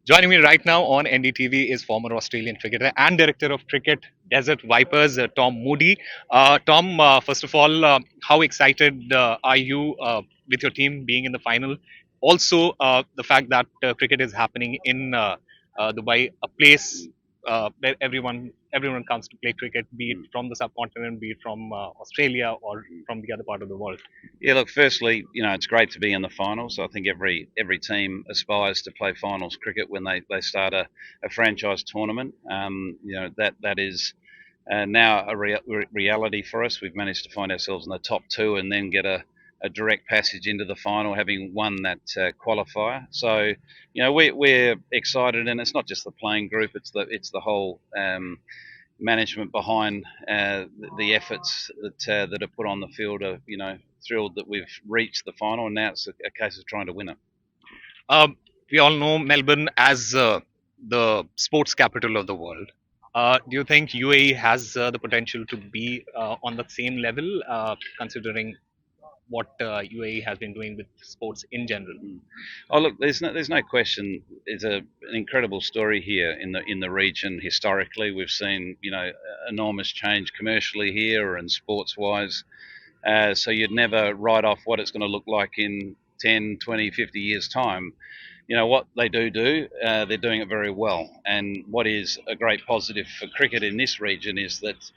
Joining me right now on NDTV is former Australian cricketer and director of cricket Desert Vipers, Tom Moody. Tom, first of all, how excited are you with your team being in the final? Also, the fact that cricket is happening in Dubai, a place where everyone comes to play cricket, be it from the subcontinent, be it from Australia or from the other part of the world. Yeah, look. Firstly, it's great to be in the finals. I think every team aspires to play finals cricket when they start a franchise tournament. That is now a reality for us. We've managed to find ourselves in the top two and then get a direct passage into the final, having won that qualifier. So, we're excited, and it's not just the playing group; it's the whole. Management behind the efforts that are put on the field are thrilled that we've reached the final, and now it's a case of trying to win it. Um, we all know Melbourne as the sports capital of the world. Do you think UAE has the potential to be on the same level, considering what UAE has been doing with sports in general? Mm. Oh, look, there's no question. It's an incredible story here in the region. Historically, we've seen enormous change commercially here and sports wise. So you'd never write off what it's going to look like in 10, 20, 50 years time. What they do, they're doing it very well. And what is a great positive for cricket in this region is that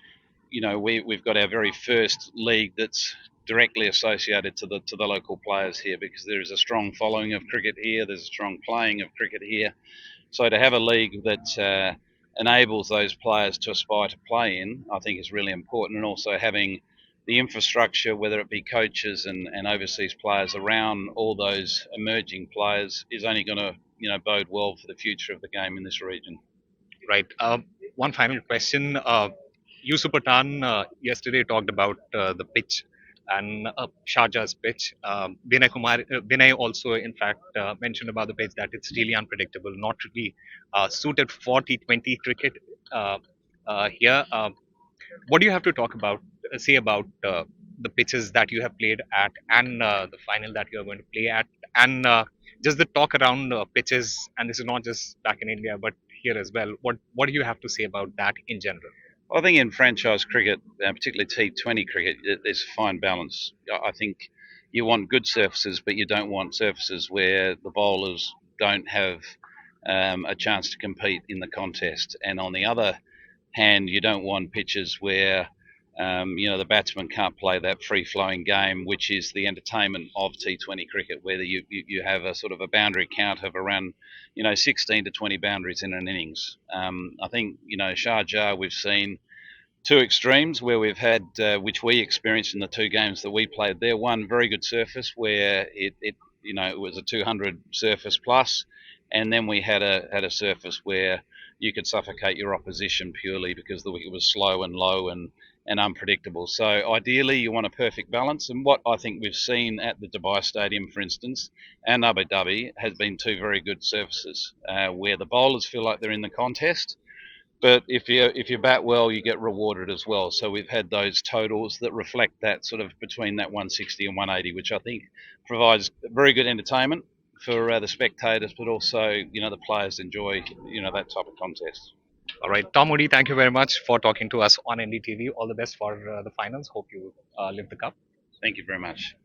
we've got our very first league that's directly associated to the local players here, because there is a strong following of cricket here. There's a strong playing of cricket here. So to have a league that enables those players to aspire to play in, I think is really important. And also having the infrastructure, whether it be coaches and overseas players around all those emerging players, is only going to bode well for the future of the game in this region. Right. One final question. Yusuf Pathan yesterday talked about the pitch and Sharjah's pitch. Vinay also, in fact, mentioned about the pitch that it's really unpredictable, not really suited for T20 cricket here. What do you have to say about the pitches that you have played at and the final that you are going to play at, and just the talk around pitches? And this is not just back in India, but here as well. What do you have to say about that in general? I think in franchise cricket, particularly T20 cricket, there's a fine balance. I think you want good surfaces, but you don't want surfaces where the bowlers don't have a chance to compete in the contest. And on the other hand, you don't want pitches where the batsman can't play that free-flowing game, which is the entertainment of T20 cricket, where you have a sort of a boundary count of around 16 to 20 boundaries in an innings. I think Sharjah, we've seen two extremes where we've had, which we experienced in the two games that we played there. One very good surface where it was a 200 surface plus, and then we had a surface where you could suffocate your opposition purely because the wicket was slow and low and unpredictable. So ideally, you want a perfect balance. And what I think we've seen at the Dubai Stadium, for instance, and Abu Dhabi, has been two very good surfaces where the bowlers feel like they're in the contest, but if you bat well, you get rewarded as well. So we've had those totals that reflect that sort of between that 160 and 180, which I think provides very good entertainment for the spectators, but also the players enjoy that type of contest. All right, Tom Moody, thank you very much for talking to us on NDTV. All the best for the finals. Hope you lift the cup. Thank you very much.